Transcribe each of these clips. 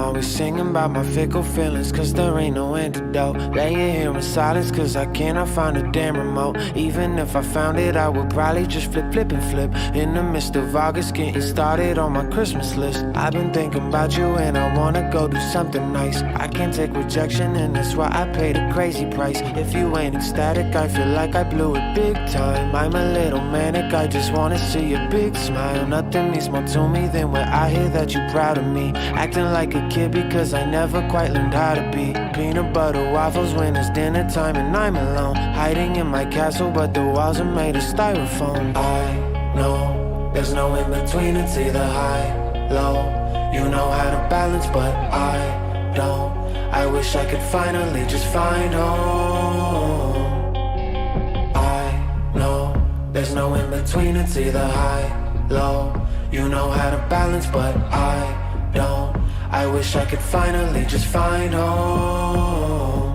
always singing about my fickle feelings, cause there ain't no antidote. Laying here in silence, cause I cannot find a damn remote. Even if I found it, I would probably just flip and flip. In the midst of August, getting started on my Christmas list. I've been thinking about you and I wanna go do something nice. I can't take rejection and that's why I paid a crazy price. If you ain't ecstatic, I feel like I blew it big time. I'm a little manic, I just wanna see a big smile. Nothing means more to me than when I hear that you're proud of me. Acting like a kid because I never quite learned how to be. Peanut butter waffles when it's dinner time and I'm alone. Hiding in my castle but the walls are made of styrofoam. I know there's no in between, it's either high, low. You know how to balance but I don't. I wish I could finally just find home. I know there's no in between, it's either high, low. You know how to balance but I don't. I wish I could finally just find home.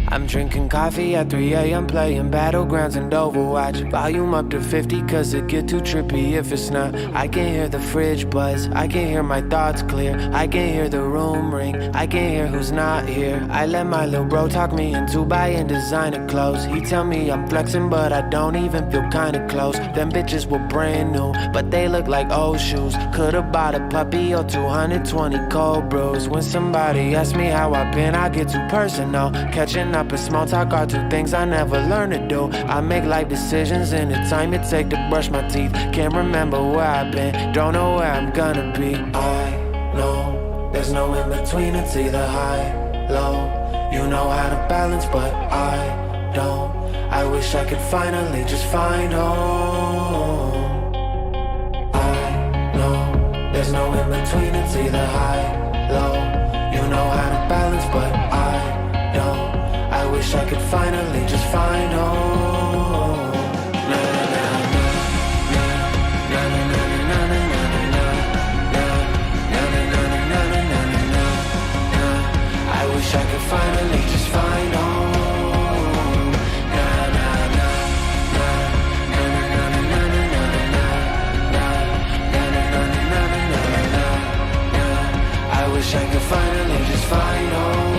I'm drinking coffee at 3 a.m. playing Battlegrounds and Overwatch. Volume up to 50 cause it get too trippy if it's not. I can hear the fridge buzz, I can hear my thoughts clear. I can hear the room ring, I can hear who's not here. I let my little bro talk me into buying designer clothes. He tell me I'm flexing but I don't even feel kinda close. Them bitches were brand new, but they look like old shoes. Could've bought a puppy or 220 cold brews. When somebody asks me how I've been, I get too personal. Catching up and small talk are two things I never learned to do. I make life decisions in the time it take to brush my teeth. Can't remember where I've been, don't know where I'm gonna be. I know there's no in between, it's either high, low. You know how to balance but I don't. I wish I could finally just find home. I know there's no in between, it's either high, low. You know how to balance but I don't. I wish I could finally just find home. Na na na na na na na na na na na na na na. I wish I could finally just find home. Na na na na na na na na na na na. I wish I could finally just find home.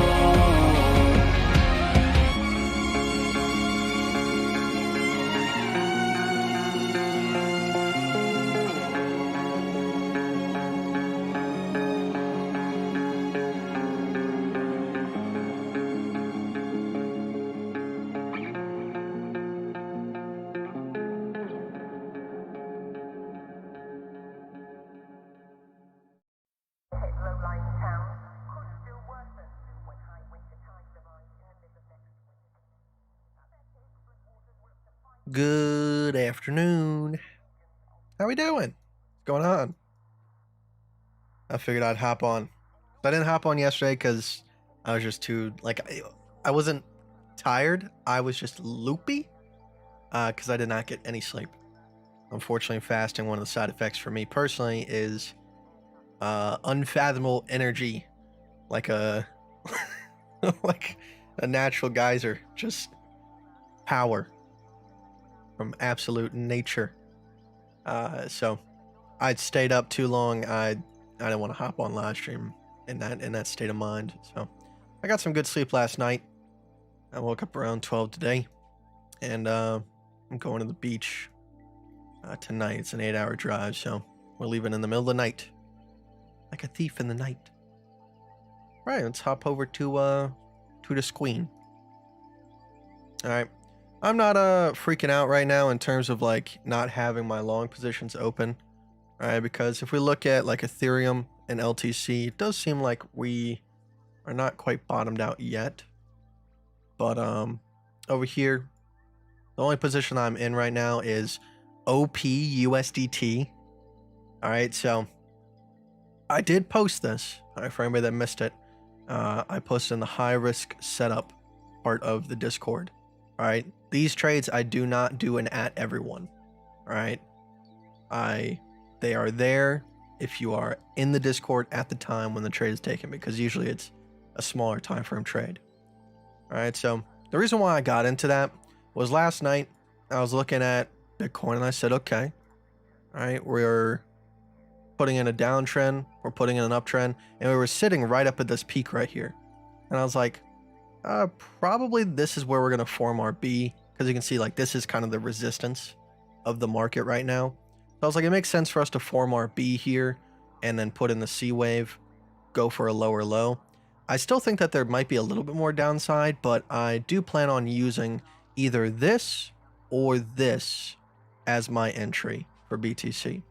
Good afternoon. How we doing? What's going on? I figured I'd hop on. I didn't hop on yesterday because I was just too, I wasn't tired. I was just loopy because I did not get any sleep. Unfortunately, fasting, one of the side effects for me personally is unfathomable energy, like a like a natural geyser, just power from absolute nature. So I'd stayed up too long. I didn't want to hop on live stream in that state of mind. So I got some good sleep last night. I woke up around 12 today, and I'm going to the beach tonight. It's an 8-hour drive, so we're leaving in the middle of the night, like a thief in the night. Right, let's hop over to the Squeen. All right. I'm not freaking out right now in terms of like not having my long positions open, right? Because if we look at like Ethereum and LTC, it does seem like we are not quite bottomed out yet. But over here, the only position I'm in right now is OP USDT. All right, so I did post this. All right, for anybody that missed it, I posted in the high risk setup part of the Discord. All right, these trades I do not do an at everyone. All right, they are there if you are in the Discord at the time when the trade is taken, because usually it's a smaller time frame trade. All right, so the reason why I got into that was last night I was looking at Bitcoin and I said, okay, all right, we're putting in a downtrend or putting in an uptrend, and we were sitting right up at this peak right here. And I was like, probably this is where we're going to form our B, because you can see like this is kind of the resistance of the market right now. So I was like, it makes sense for us to form our B here and then put in the C wave, go for a lower low. I still think that there might be a little bit more downside, but I do plan on using either this or this as my entry for BTC.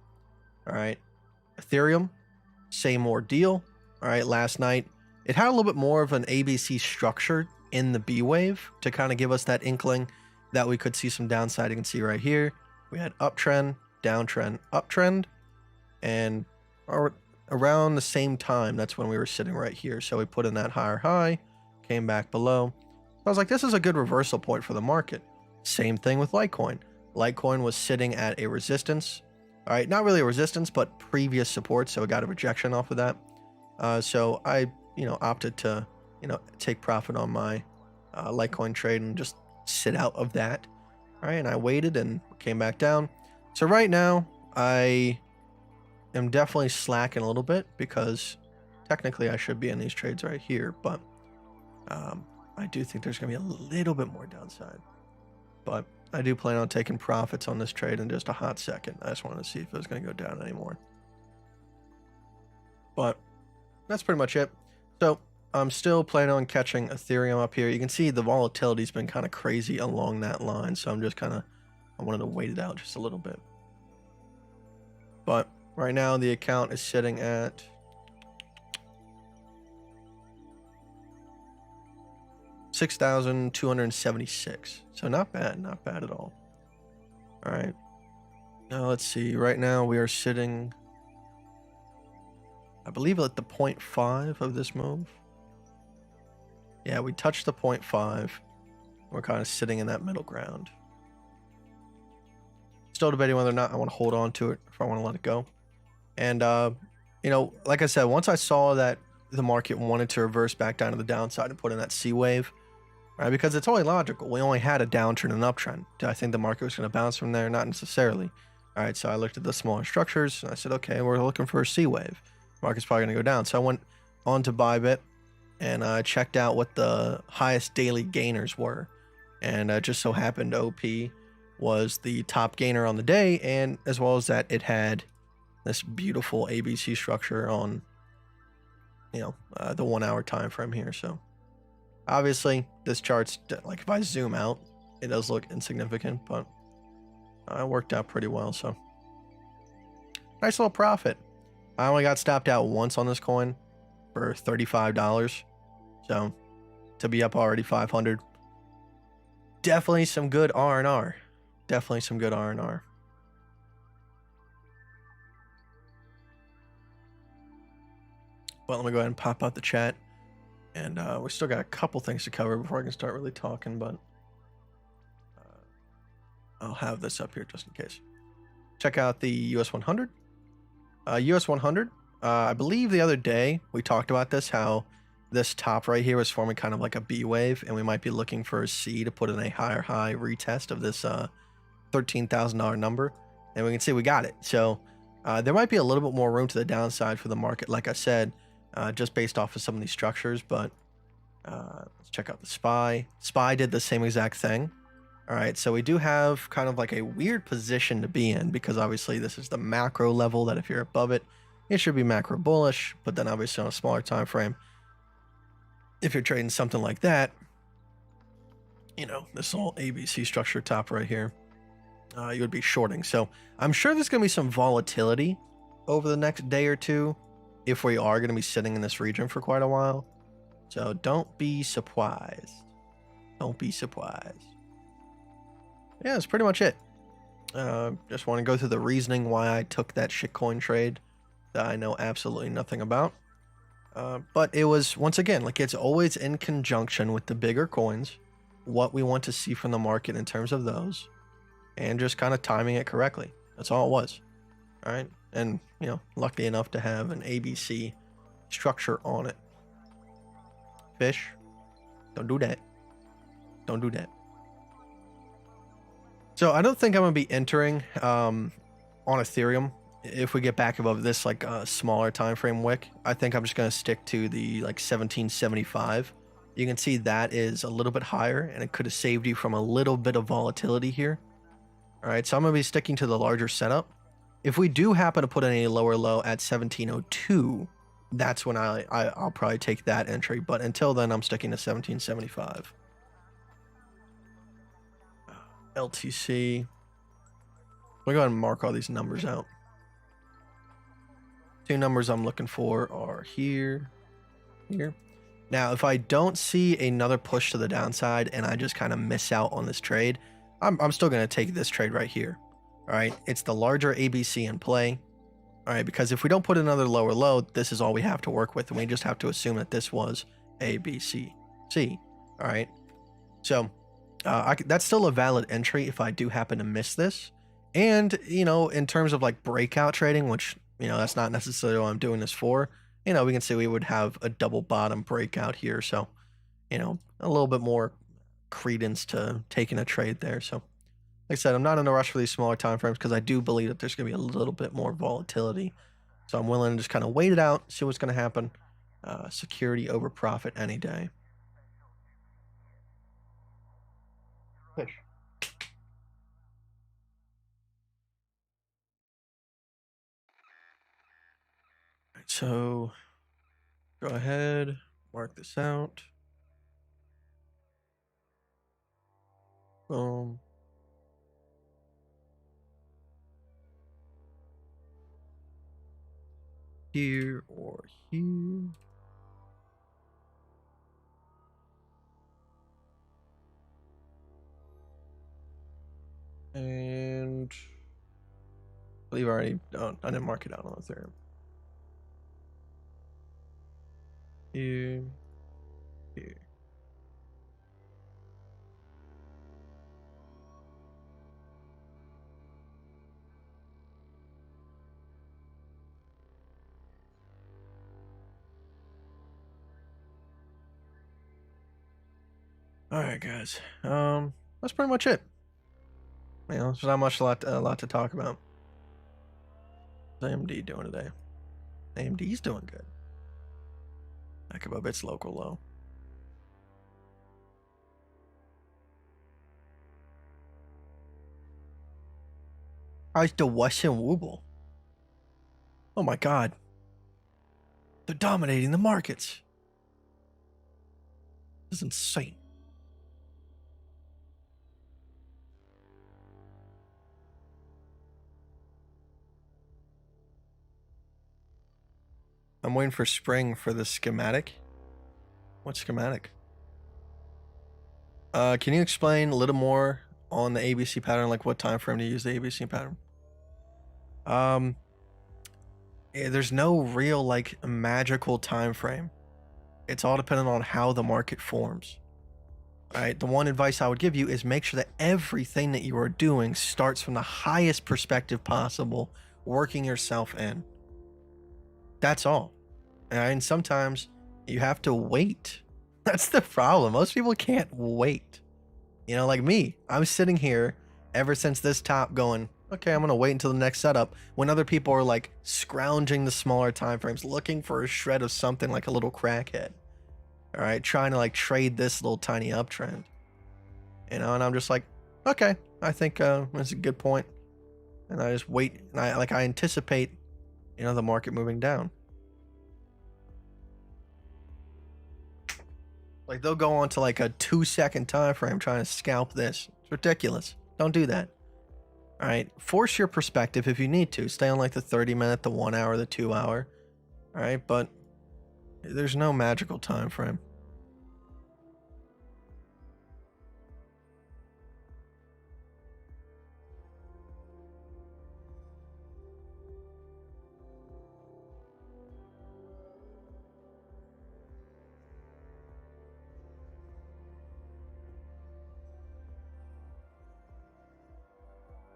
All right. Ethereum, same ordeal. All right. Last night, it had a little bit more of an ABC structure in the B wave to kind of give us that inkling that we could see some downside. You can see right here, we had uptrend, downtrend, uptrend, and around the same time, that's when we were sitting right here. So we put in that higher high, came back below. I was like, this is a good reversal point for the market. Same thing with Litecoin. Litecoin was sitting at a resistance. All right, not really a resistance, but previous support. So it got a rejection off of that. So I, opted to, take profit on my Litecoin trade and just sit out of that. All right, and I waited and came back down. So right now, I am definitely slacking a little bit because technically I should be in these trades right here, but I do think there's going to be a little bit more downside. But I do plan on taking profits on this trade in just a hot second. I just wanted to see if it was going to go down anymore. But that's pretty much it. So I'm still planning on catching Ethereum up here. You can see the volatility's been kind of crazy along that line. So I'm just I wanted to wait it out just a little bit. But right now the account is sitting at $6,276. So not bad at all. All right. Now let's see. Right now we are sitting, I believe, at the 0.5 of this move. Yeah, we touched the 0.5. We're kind of sitting in that middle ground. Still debating whether or not I want to hold on to it, if I want to let it go. And, like I said, once I saw that the market wanted to reverse back down to the downside and put in that C wave, right? Because it's only logical. We only had a downtrend and uptrend. Do I think the market was going to bounce from there? Not necessarily. All right, so I looked at the smaller structures and I said, okay, we're looking for a C wave. Market's probably going to go down. So I went on to Bybit and I checked out what the highest daily gainers were. And just so happened OP was the top gainer on the day, and as well as that, it had this beautiful ABC structure on, the 1 hour time frame here. So obviously this chart's like, if I zoom out, it does look insignificant, but it worked out pretty well. So nice little profit. I only got stopped out once on this coin for $35. So to be up already 500, definitely some good R&R. Definitely some good R&R. Well, let me go ahead and pop out the chat. And we still got a couple things to cover before I can start really talking, but I'll have this up here just in case. Check out the US 100. US 100, I believe the other day we talked about this, how this top right here was forming kind of like a B wave, and we might be looking for a C to put in a higher high retest of this $13,000 number, and we can see we got it. So there might be a little bit more room to the downside for the market, like I said, just based off of some of these structures. But let's check out the SPY. SPY did the same exact thing. All right, so we do have kind of like a weird position to be in, because obviously this is the macro level that if you're above it, it should be macro bullish. But then obviously on a smaller time frame, if you're trading something like that, this whole ABC structure top right here, you would be shorting. So I'm sure there's going to be some volatility over the next day or two if we are going to be sitting in this region for quite a while. So don't be surprised. Don't be surprised. Yeah, that's pretty much it. Just want to go through the reasoning why I took that shitcoin trade that I know absolutely nothing about. But it was, once again, like, it's always in conjunction with the bigger coins, what we want to see from the market in terms of those, and just kind of timing it correctly. That's all it was. All right. And, lucky enough to have an ABC structure on it. Fish, don't do that. Don't do that. So I don't think I'm going to be entering on Ethereum if we get back above this like smaller time frame wick, I think I'm just gonna stick to the like 1775. You can see that is a little bit higher, and it could have saved you from a little bit of volatility here. All right, so I'm gonna be sticking to the larger setup. If we do happen to put in a lower low at 1702, that's when I'll probably take that entry. But until then, I'm sticking to 1775. LTC. We're going to mark all these numbers out. Two numbers I'm looking for are here, here. Now, if I don't see another push to the downside and I just kind of miss out on this trade, I'm still going to take this trade right here. All right, it's the larger ABC in play. All right, because if we don't put another lower low, this is all we have to work with, and we just have to assume that this was A, B, C, C. All right, so that's still a valid entry if I do happen to miss this. And, you know, in terms of like breakout trading, which, you know, that's not necessarily what I'm doing this for, you know, we can see we would have a double bottom breakout here. So, you know, a little bit more credence to taking a trade there. So, like I said, I'm not in a rush for these smaller time frames because I do believe that there's going to be a little bit more volatility. So I'm willing to just kind of wait it out, see what's going to happen. Security over profit any day. Fish. All right, so go ahead, mark this out. Boom. Here or here. And I believe I already, oh, I didn't mark it out on Ethereum. Here, here. All right, guys. That's pretty much it. You know, there's not much a lot to talk about. What's AMD doing today? AMD's doing good. Back above its local low. Price to Wesson Wooble. Oh my god. They're dominating the markets. This is insane. I'm waiting for spring for the schematic. What schematic? Can you explain a little more on the ABC pattern, like what time frame to use the ABC pattern? There's no real like magical time frame. It's all dependent on how the market forms. All right, the one advice I would give you is make sure that everything that you are doing starts from the highest perspective possible, working yourself in. That's all. And sometimes you have to wait. That's the problem. Most people can't wait. You know, like me, I'm sitting here ever since this top going, okay, I'm going to wait until the next setup, when other people are like scrounging the smaller time frames, looking for a shred of something like a little crackhead. All right, trying to like trade this little tiny uptrend. You know, and I'm just like, okay, I think that's a good point. And I just wait, and I anticipate, you know, the market moving down. Like they'll go on to like a 2-second time frame trying to scalp this. It's ridiculous. Don't do that. All right, force your perspective if you need to. Stay on like the 30-minute, the 1 hour, the 2 hour. All right, but there's no magical time frame.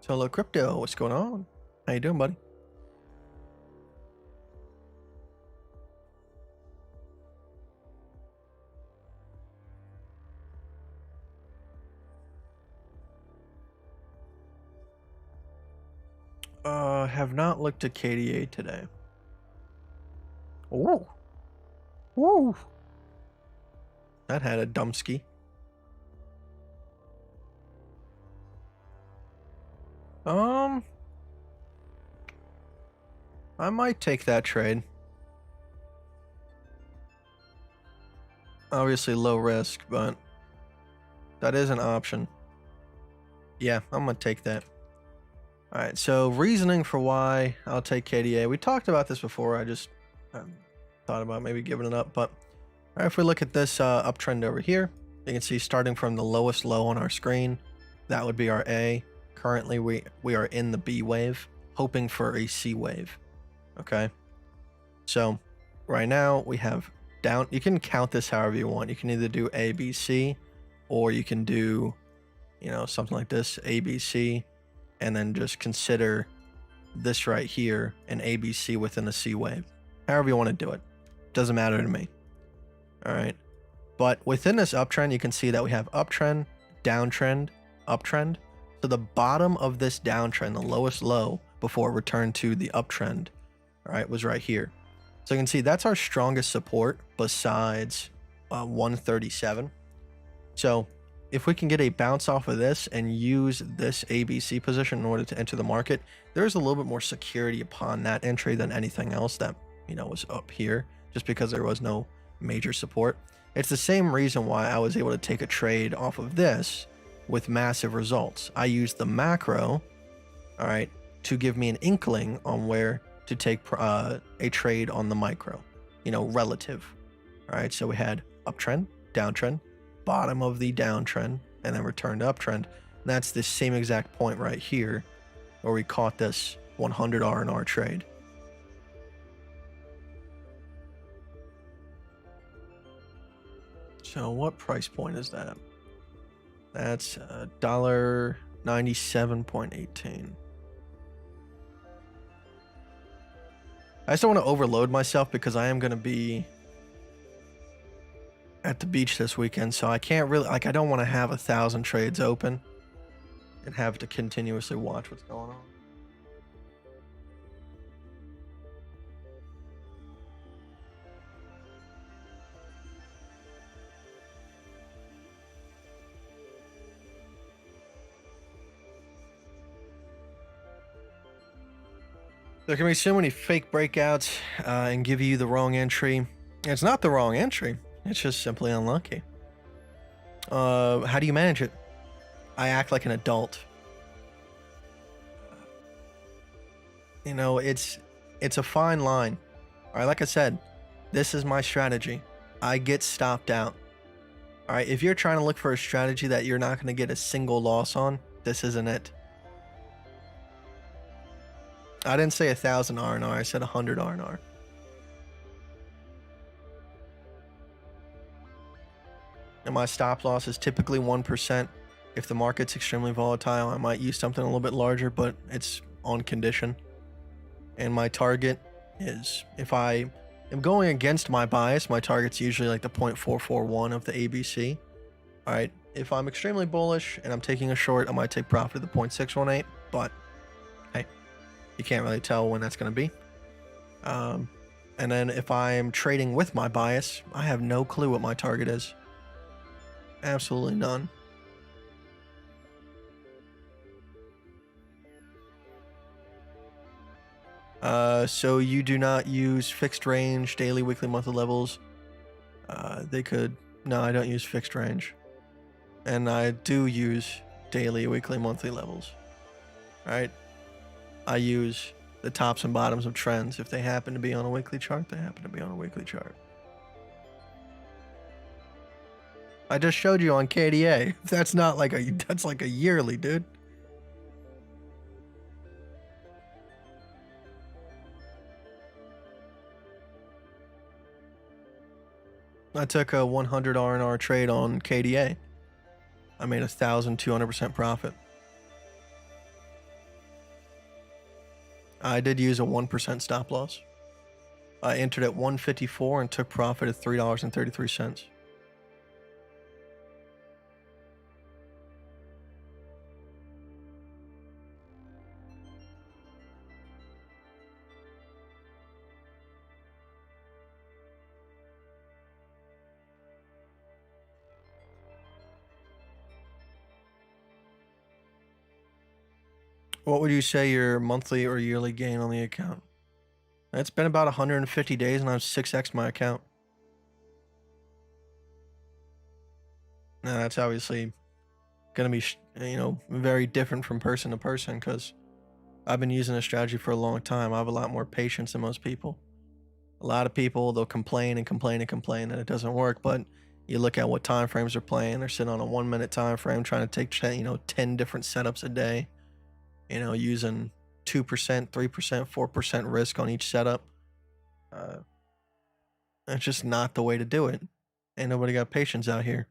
Solo Crypto, what's going on? How you doing, buddy? Have not looked at KDA today. Ooh. Woo. That had a dumpski. I might take that trade. Obviously low risk, but that is an option. Yeah, I'm gonna take that. All right, so reasoning for why I'll take KDA. We talked about this before. I just thought about maybe giving it up, but all right, if we look at this uptrend over here, you can see starting from the lowest low on our screen, that would be our A. Currently, we are in the B wave, hoping for a C wave. Okay, so right now we have down. You can count this however you want. You can either do A, B, C, or you can do, you know, something like this, A, B, C, and then just consider this right here an ABC within a C wave. However you want to do it. Doesn't matter to me. All right. But within this uptrend, you can see that we have uptrend, downtrend, uptrend. So the bottom of this downtrend, the lowest low before it returned to the uptrend, all right, was right here. So you can see that's our strongest support besides 137. So if we can get a bounce off of this and use this ABC position in order to enter the market, there's a little bit more security upon that entry than anything else that, you know, was up here, just because there was no major support. It's the same reason why I was able to take a trade off of this with massive results. I used the macro, all right, to give me an inkling on where to take a trade on the micro, you know, relative. All right, so we had uptrend, downtrend, bottom of the downtrend, and then return to uptrend. And that's the same exact point right here where we caught this 100 R&R trade. So what price point is that? That's $97.18. I just don't want to overload myself because I am going to be at the beach this weekend, so I can't really, like, I don't want to have 1,000 trades open and have to continuously watch what's going on. There can be so many fake breakouts and give you the wrong entry. It's not the wrong entry. It's just simply unlucky. How do you manage it? I act like an adult. You know, it's a fine line. All right, like I said, this is my strategy. I get stopped out. All right, if you're trying to look for a strategy that you're not going to get a single loss on, this isn't it. I didn't say 1,000 R&R, I said 100 R&R. And my stop loss is typically 1%. If the market's extremely volatile, I might use something a little bit larger, but it's on condition. And my target is, if I am going against my bias, my target's usually like the 0.441 of the ABC. All right, if I'm extremely bullish and I'm taking a short, I might take profit at the 0.618, but hey, you can't really tell when that's going to be. And then if I'm trading with my bias, I have no clue what my target is. Absolutely none. So you do not use fixed range, daily, weekly, monthly levels. No, I don't use fixed range. And I do use daily, weekly, monthly levels. All right. I use the tops and bottoms of trends. If they happen to be on a weekly chart, they happen to be on a weekly chart. I just showed you on KDA. That's not like that's like a yearly, dude. I took a 100 R&R trade on KDA. I made 1,200% profit. I did use a 1% stop loss. I entered at 154 and took profit at $3.33. What would you say your monthly or yearly gain on the account? It's been about 150 days and I've 6x my account. Now that's obviously going to be, very different from person to person because I've been using this strategy for a long time. I have a lot more patience than most people. A lot of people, they'll complain and complain and complain that it doesn't work, but you look at what time frames they're playing. They're sitting on a 1 minute time frame trying to take 10 different setups a day, using 2%, 3%, 4% risk on each setup. That's just not the way to do it. Ain't nobody got patience out here.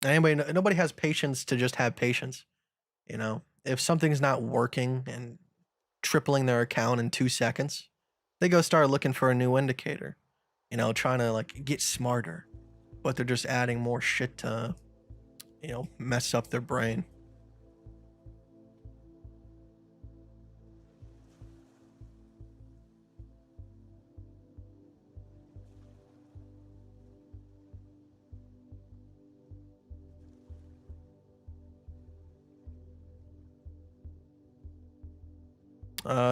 Nobody has patience to just have patience. If something's not working and tripling their account in 2 seconds, they go start looking for a new indicator, trying to like get smarter, but they're just adding more shit to, mess up their brain.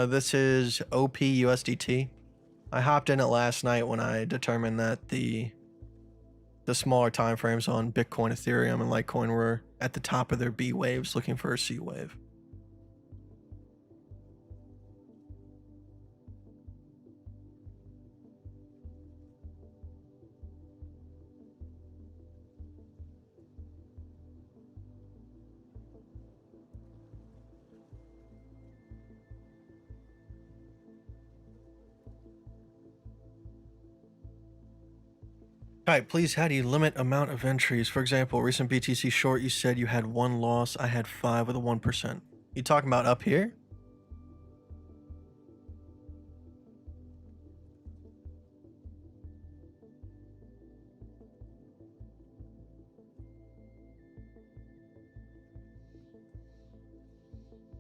This is OP USDT. I hopped in it last night when I determined that the smaller time frames on Bitcoin, Ethereum, and Litecoin were at the top of their B waves looking for a C wave. Kite, please, how do you limit amount of entries? For example, recent BTC short, you said you had 1 loss. I had 5 with a 1%. You talking about up here?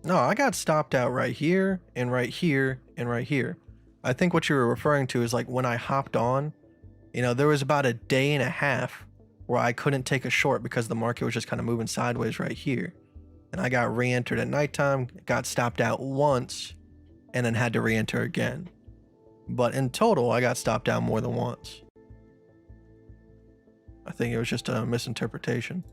No, I got stopped out right here and right here and right here. I think what you were referring to is like when I hopped on, there was about a day and a half where I couldn't take a short because the market was just kind of moving sideways right here. And I got re-entered at nighttime, got stopped out once, and then had to re-enter again. But in total, I got stopped out more than once. I think it was just a misinterpretation.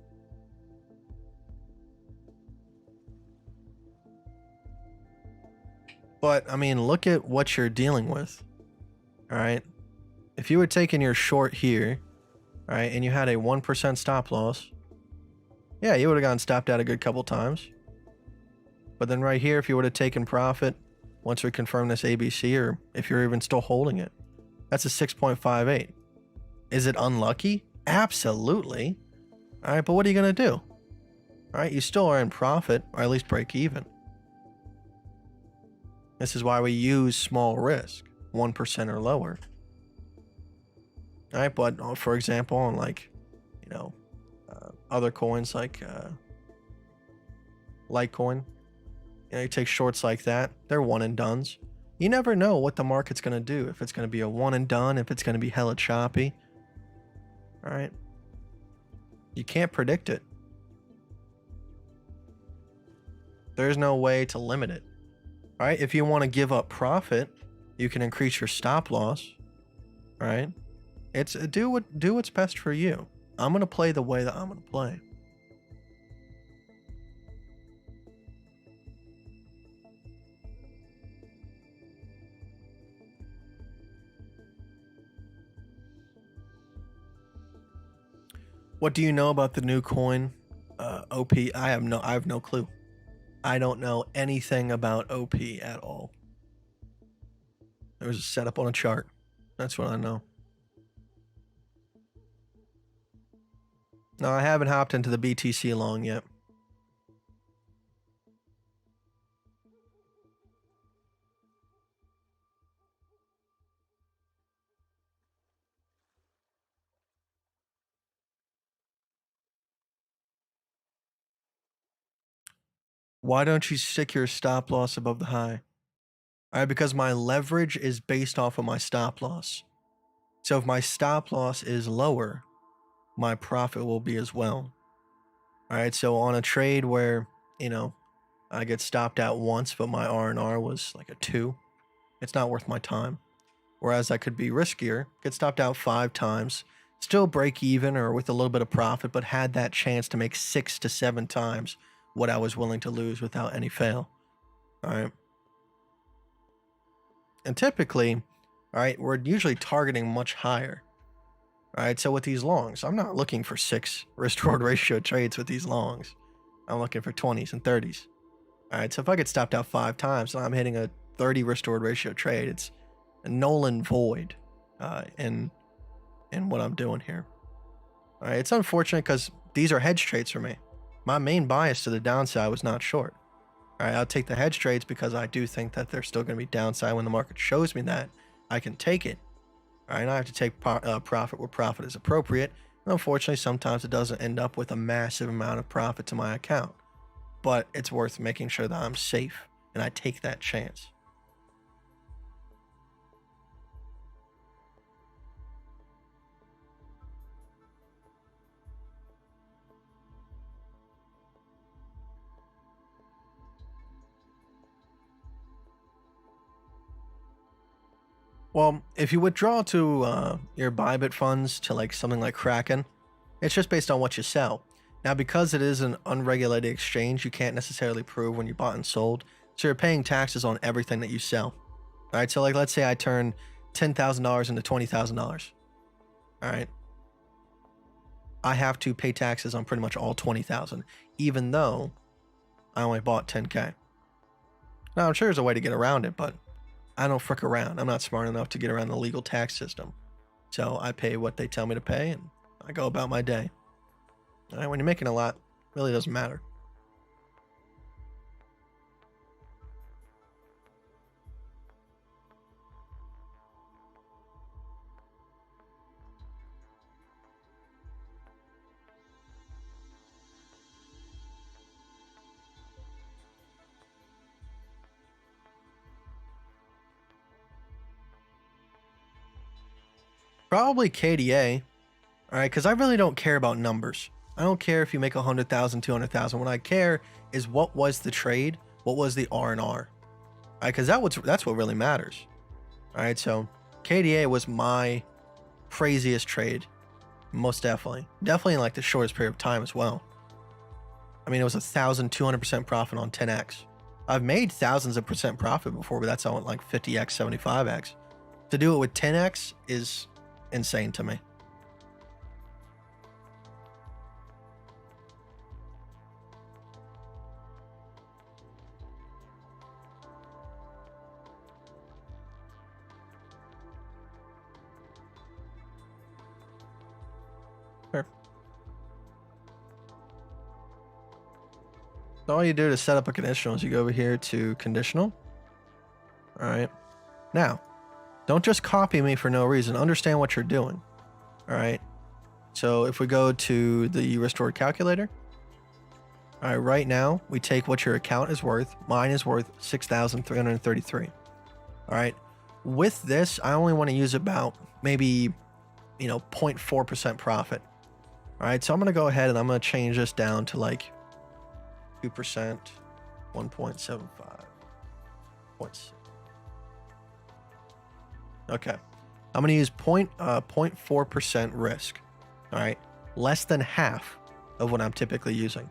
But, I mean, look at what you're dealing with. All right. If you were taking your short here, all right, and you had a 1% stop loss, yeah, you would have gotten stopped out a good couple times. But then right here, if you would have taken profit, once we confirm this ABC, or if you're even still holding it, that's a 6.58. Is it unlucky? Absolutely. All right, but what are you going to do? All right, you still are in profit, or at least break even. This is why we use small risk, 1% or lower. All right, but for example, on like, other coins like Litecoin, you take shorts like that, they're one and dones. You never know what the market's going to do. If it's going to be a one and done, if it's going to be hella choppy. All right. You can't predict it. There's no way to limit it. All right. If you want to give up profit, you can increase your stop loss. All right. It's do what's best for you. I'm going to play the way that I'm going to play. What do you know about the new coin, OP? I have no clue. I don't know anything about OP at all. There was a setup on a chart. That's what I know. No, I haven't hopped into the BTC long yet. Why don't you stick your stop loss above the high? All right, because my leverage is based off of my stop loss. So if my stop loss is lower, my profit will be as well. All right, so on a trade where, I get stopped out once, but my R&R was like a 2. It's not worth my time. Whereas I could be riskier, get stopped out 5 times, still break even or with a little bit of profit, but had that chance to make 6 to 7 times what I was willing to lose without any fail. All right. And typically, all right, we're usually targeting much higher. All right, so with these longs, I'm not looking for 6 risk-reward ratio trades with these longs. I'm looking for 20s and 30s. All right, so if I get stopped out 5 times and I'm hitting a 30 risk-reward ratio trade, it's a null and void in what I'm doing here. All right, it's unfortunate because these are hedge trades for me. My main bias to the downside was not short. All right, I'll take the hedge trades because I do think that there's still going to be downside when the market shows me that. I can take it. All right, I have to take profit where profit is appropriate. And unfortunately, sometimes it doesn't end up with a massive amount of profit to my account. But it's worth making sure that I'm safe and I take that chance. Well, if you withdraw to your Bybit funds to like something like Kraken, it's just based on what you sell. Now, because it is an unregulated exchange, you can't necessarily prove when you bought and sold. So you're paying taxes on everything that you sell. All right. So like, let's say I turn $10,000 into $20,000. All right. I have to pay taxes on pretty much all 20,000, even though I only bought 10K. Now, I'm sure there's a way to get around it, but I don't frick around. I'm not smart enough to get around the legal tax system. So I pay what they tell me to pay and I go about my day. All right, when you're making a lot, it really doesn't matter. Probably KDA. All right, because I really don't care about numbers. I don't care if you make 100,000, 200,000. What I care is what was the trade, what was the R&R. All right, because that's what really matters. All right, so KDA was my craziest trade, most definitely. Definitely in like the shortest period of time as well. I mean, it was 1,200% profit on 10x. I've made thousands of percent profit before, but that's on like 50x, 75x. To do it with 10x is insane to me. Sure. So all you do to set up a conditional is you go over here to conditional. All right. Now, don't just copy me for no reason. Understand what you're doing. All right. So if we go to the restored calculator, all right, right now we take what your account is worth. Mine is worth 6,333. All right. With this, I only want to use about maybe, 0.4% profit. All right. So I'm going to go ahead and I'm going to change this down to like 2%, 1.75, 0.6. Okay. I'm going to use 0.4% risk. All right. Less than half of what I'm typically using.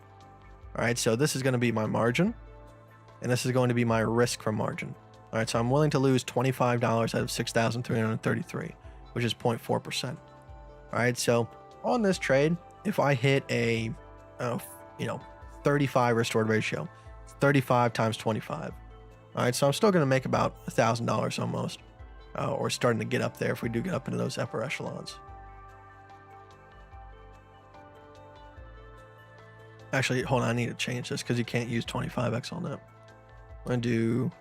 All right. So this is going to be my margin. And this is going to be my risk from margin. All right. So I'm willing to lose $25 out of 6,333, which is 0.4%. All right. So on this trade, if I hit a, 35 restored ratio, 35 times 25. All right. So I'm still going to make about $1,000 almost. Or starting to get up there if we do get up into those upper echelons. Actually, hold on, I need to change this because you can't use 25x on that. I'm going to do...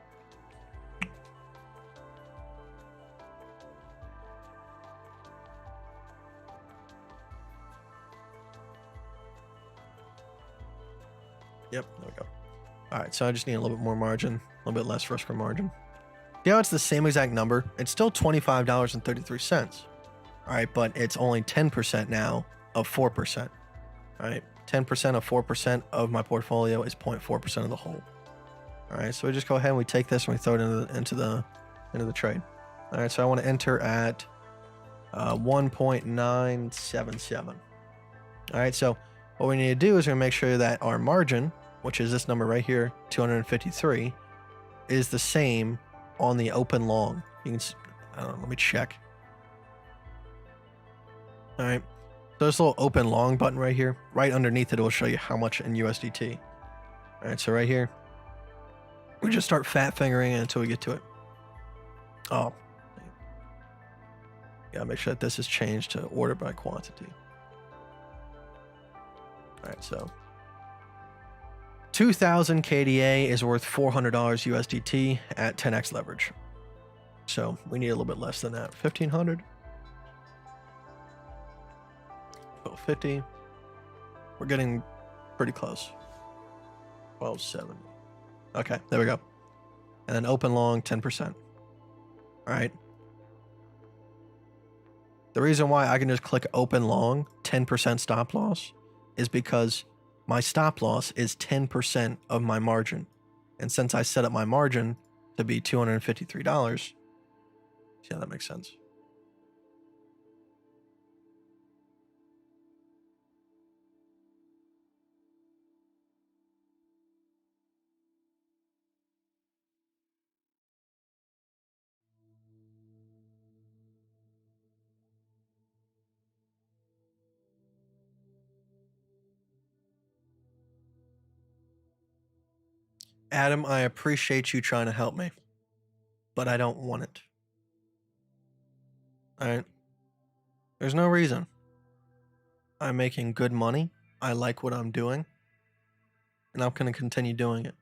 Yep, there we go. All right, so I just need a little bit more margin, a little bit less risk for margin. Yeah, it's the same exact number. It's still $25.33. All right, but it's only 10% now of 4%. All right, 10% of 4% of my portfolio is 0.4% of the whole. All right, so we just go ahead and we take this and we throw it into the trade. All right, so I want to enter at 1.977. All right, so what we need to do is we're gonna make sure that our margin, which is this number right here, 253, is the same on the open long. You can, I don't know, let me check. All right, so this little open long button right here, right underneath it will show you how much in USDT. All right, so right here, we just start fat fingering it until we get to it. Oh, yeah, make sure that this is changed to order by quantity. All right, so 2,000 KDA is worth $400 USDT at 10x leverage. So we need a little bit less than that. 1,500. 1250. We're getting pretty close. 1270. Okay, there we go. And then open long 10%. All right. The reason why I can just click open long 10% stop loss is because my stop loss is 10% of my margin. And since I set up my margin to be $253, see how that makes sense? Adam, I appreciate you trying to help me, but I don't want it. All right. There's no reason. I'm making good money. I like what I'm doing, and I'm going to continue doing it.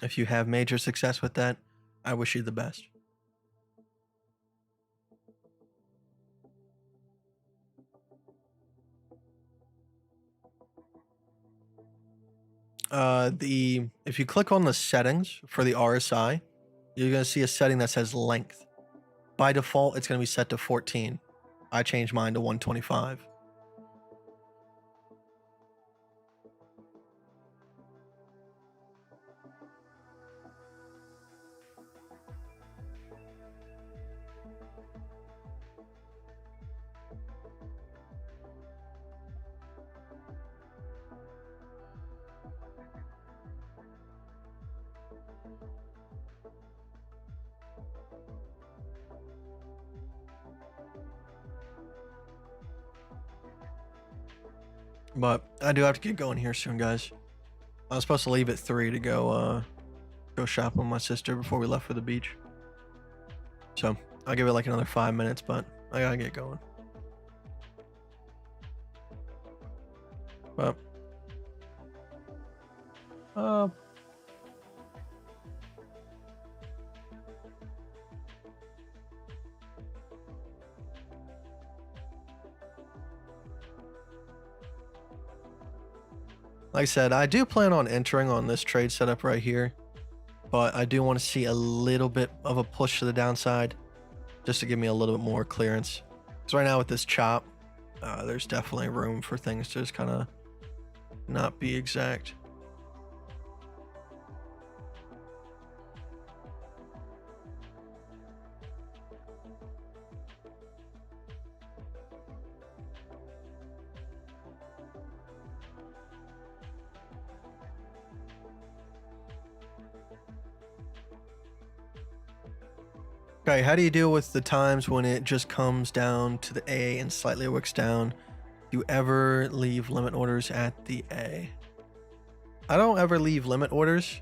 If you have major success with that, I wish you the best. If you click on the settings for the RSI, you're going to see a setting that says length. By default, it's going to be set to 14. I changed mine to 125. But I do have to get going here soon, guys. I was supposed to leave at 3 to go shop with my sister before we left for the beach. So I'll give it like another 5 minutes, but I gotta get going. But like I said, I do plan on entering on this trade setup right here, but I do want to see a little bit of a push to the downside just to give me a little bit more clearance. Because right now with this chop, there's definitely room for things to just kind of not be exact. Okay, how do you deal with the times when it just comes down to the A and slightly wicks down? Do you ever leave limit orders at the A? I don't ever leave limit orders,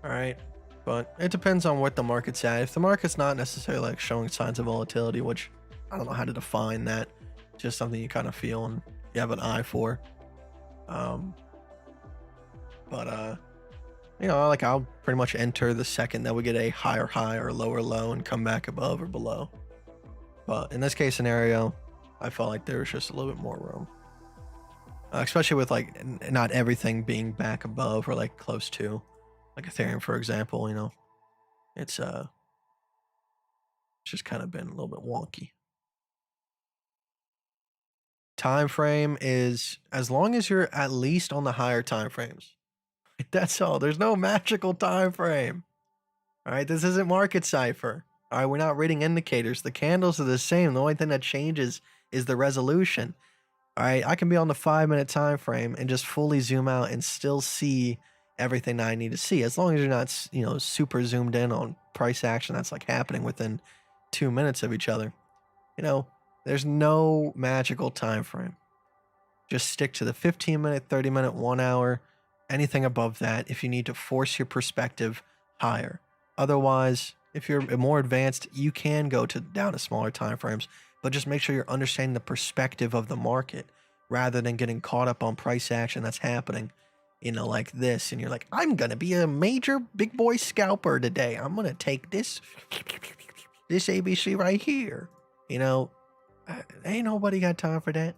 all right, but it depends on what the market's at. If the market's not necessarily like showing signs of volatility, which I don't know how to define that, it's just something you kind of feel and you have an eye for. You know, like I'll pretty much enter the second that we get a higher high or lower low and come back above or below. But in this case scenario, I felt like there was just a little bit more room. Especially with like not everything being back above or like close to, like Ethereum, for example, you know, it's just kind of been a little bit wonky. time frame is as long as you're at least on the higher time frames. That's all. There's no magical time frame. All right, this isn't market cipher. All right, we're not reading indicators. The candles are the same. The only thing that changes is the resolution. All right, I can be on the 5-minute time frame and just fully zoom out and still see everything that I need to see, as long as you're not, you know, super zoomed in on price action that's like happening within 2 minutes of each other. You know, there's no magical time frame. Just stick to the 15-minute, 30-minute, 1 hour, anything above that if you need to force your perspective higher. Otherwise, if you're more advanced, you can go down to smaller time frames, but just make sure you're understanding the perspective of the market rather than getting caught up on price action that's happening, you know, like this. And you're like, I'm going to be a major big boy scalper today. I'm going to take this ABC right here. You know, ain't nobody got time for that.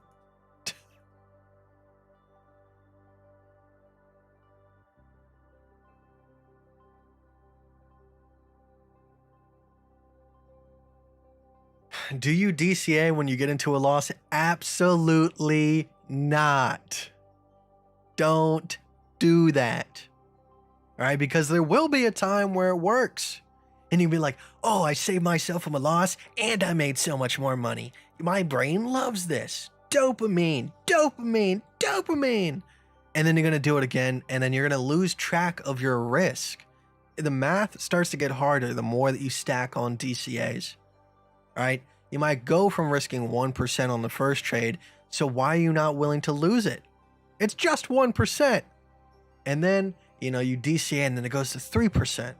Do you DCA when you get into a loss? Absolutely not. Don't do that. All right, because there will be a time where it works. And you'll be like, oh, I saved myself from a loss and I made so much more money. My brain loves this. Dopamine, dopamine, dopamine. And then you're going to do it again, and then you're going to lose track of your risk. The math starts to get harder the more that you stack on DCAs. All right, you might go from risking 1% on the first trade, so why are you not willing to lose it? It's just 1%. And then, you know, you DCA and then it goes to 3%. All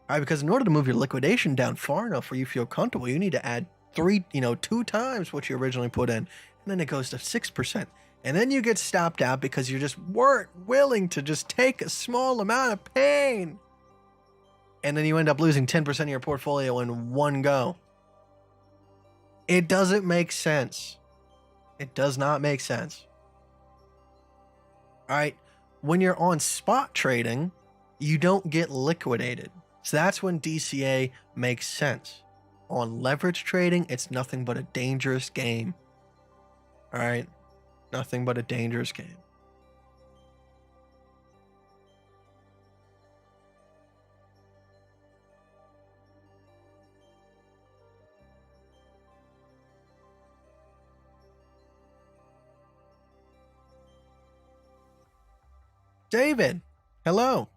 right, because in order to move your liquidation down far enough where you feel comfortable, you need to add 2 times what you originally put in. And then it goes to 6%. And then you get stopped out because you just weren't willing to just take a small amount of pain. And then you end up losing 10% of your portfolio in one go. It doesn't make sense. It does not make sense. All right. When you're on spot trading, you don't get liquidated. So that's when DCA makes sense. On leverage trading, it's nothing but a dangerous game. All right. Nothing but a dangerous game. David, hello.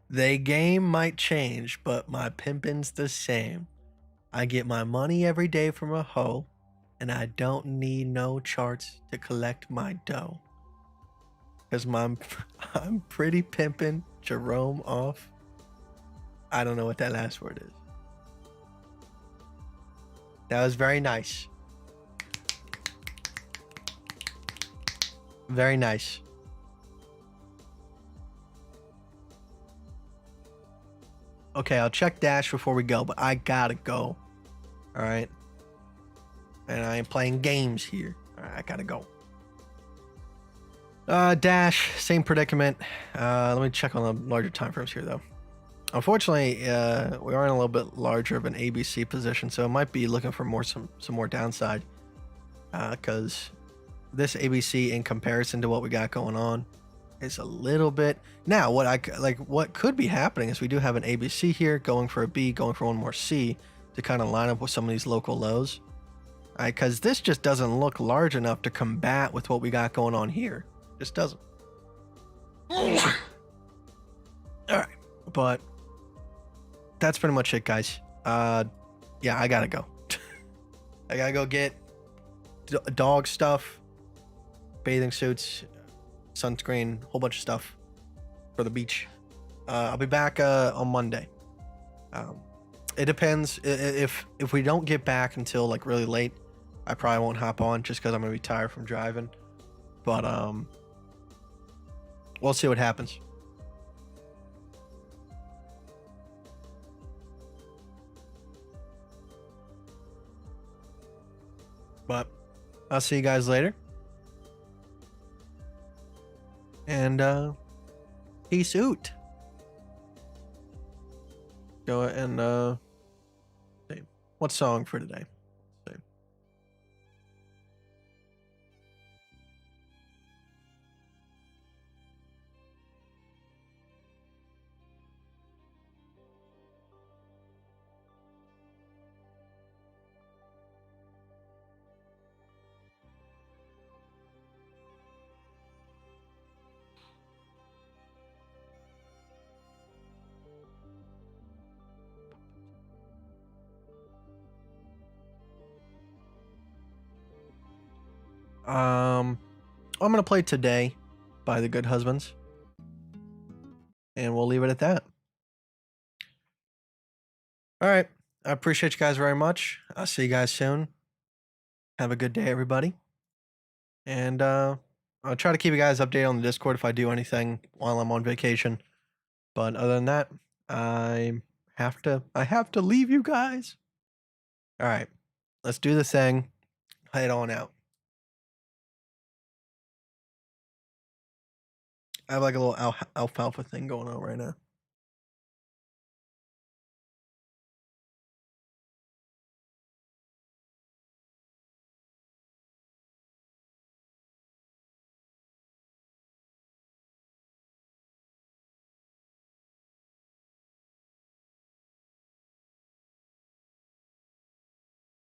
The game might change, but my pimpin's the same. I get my money every day from a hoe, and I don't need no charts to collect my dough. Because I'm pretty pimpin' Jerome off. I don't know what that last word is. That was very nice. Very nice. Okay, I'll check Dash before we go, but I gotta go. All right. And I ain't playing games here. All right, I gotta go. Dash, same predicament. Let me check on the larger time frames here, though. Unfortunately, we are in a little bit larger of an ABC position, so it might be looking for some more downside. Because this ABC, in comparison to what we got going on, is a little bit. Now, what could be happening is we do have an ABC here going for a B, going for one more C to kind of line up with some of these local lows. All right, because this just doesn't look large enough to combat with what we got going on here. Just doesn't. All right, but that's pretty much it, guys. Yeah, I gotta go. I gotta go get dog stuff, bathing suits, sunscreen, whole bunch of stuff for the beach. I'll be back on Monday. It depends. If we don't get back until like really late, I probably won't hop on just because I'm gonna be tired from driving. But we'll see what happens. But I'll see you guys later. And Peace out. Go and see. What song for today? See. I'm gonna play Today by the Good Husbands, and we'll leave it at that. All right, I appreciate you guys very much. I'll see you guys soon. Have a good day, everybody, and I'll try to keep you guys updated on the Discord if I do anything while I'm on vacation. But other than that, I have to leave you guys. All right, let's do the thing. Head on out. I have like a little alfalfa thing going on right now.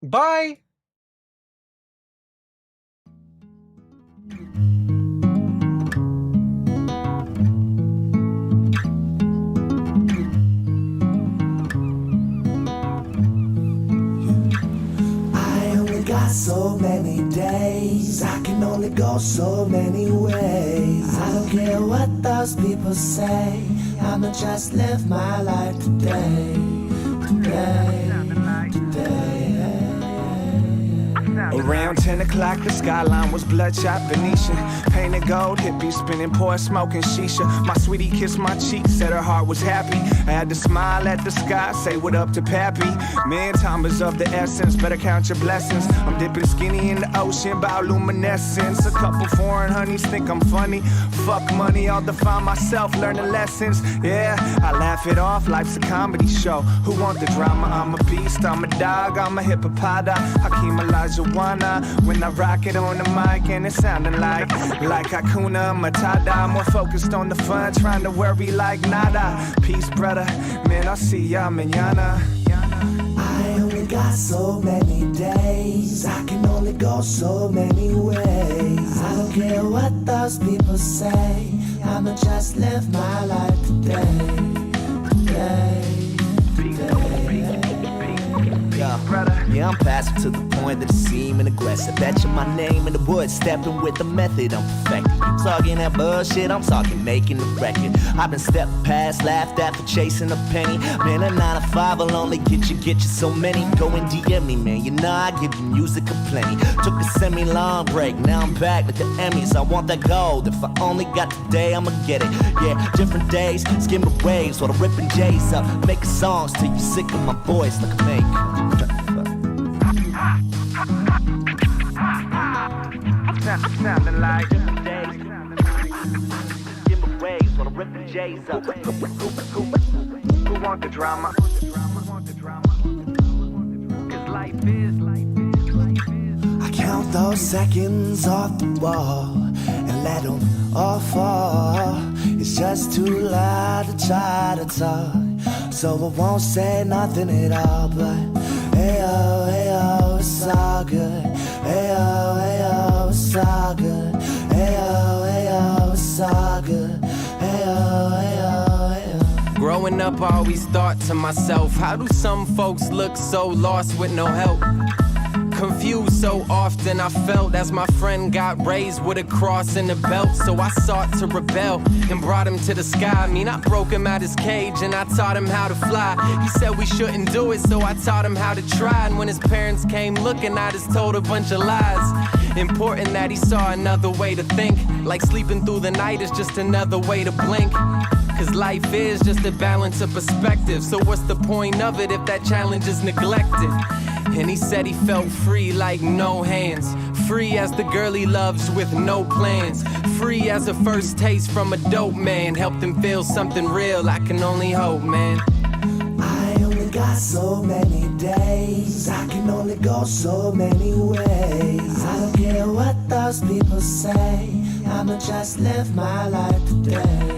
Bye. So many days, I can only go so many ways. I don't care what those people say, I'ma just live my life today. Around 10 o'clock, the skyline was bloodshot Venetian. Painted gold, hippies spinning, pour smoking shisha. My sweetie kissed my cheek, said her heart was happy. I had to smile at the sky, say what up to Pappy. Man, time is of the essence, better count your blessings. I'm dipping skinny in the ocean, bioluminescence. A couple foreign honeys think I'm funny. Fuck money, I'll define myself, learning lessons. Yeah, I laugh it off, life's a comedy show. Who want the drama? I'm a beast, I'm a dog, I'm a hippopoda. Hakeem Olajuwon, when I rock it on the mic and it's sounding like Hakuna Matata. I'm more focused on the fun, trying to worry like nada. Peace, brother, man, I'll see ya mañana. I only got so many days, I can only go so many ways. I don't care what those people say, I'ma just live my life today. Yeah, I'm passive to the point that it seeming aggressive. Etching my name in the woods, stepping with the method I'm perfecting. You talking that bullshit, I'm talking making the record. I've been stepped past, laughed at for chasing a penny. Man, a 9 to 5 will only get you so many. Go and DM me, man, you know I give you music aplenty. Took a semi-long break, now I'm back with the Emmys. I want that gold, if I only got today, I'ma get it. Yeah, different days, skimming waves while I'm ripping J's up. Making songs till you sick of my voice like a make. Sounding like Different days, skimming waves while I'm ripping J's up. who want the drama? Cause life is. I count those seconds off the wall and let them all fall. It's just too loud to try to talk, so I won't say nothing at all. But ayo, it's all good. Ayo, it's all good. Ayo, it's all good. Ayo. Growing up, I always thought to myself, how do some folks look so lost with no help? Confused so often I felt as my friend got raised with a cross and a belt. So I sought to rebel and brought him to the sky. I mean, I broke him out his cage and I taught him how to fly. He said we shouldn't do it, so I taught him how to try. And when his parents came looking, I just told a bunch of lies. Important that he saw another way to think, like sleeping through the night is just another way to blink. Cause life is just a balance of perspective. So what's the point of it if that challenge is neglected? And he said he felt free like no hands, Free as the girl he loves with no plans. Free as a first taste from a dope man. Helped him feel something real, I can only hope, man. I only got so many days, I can only go so many ways. I don't care what those people say, I'ma just live my life today.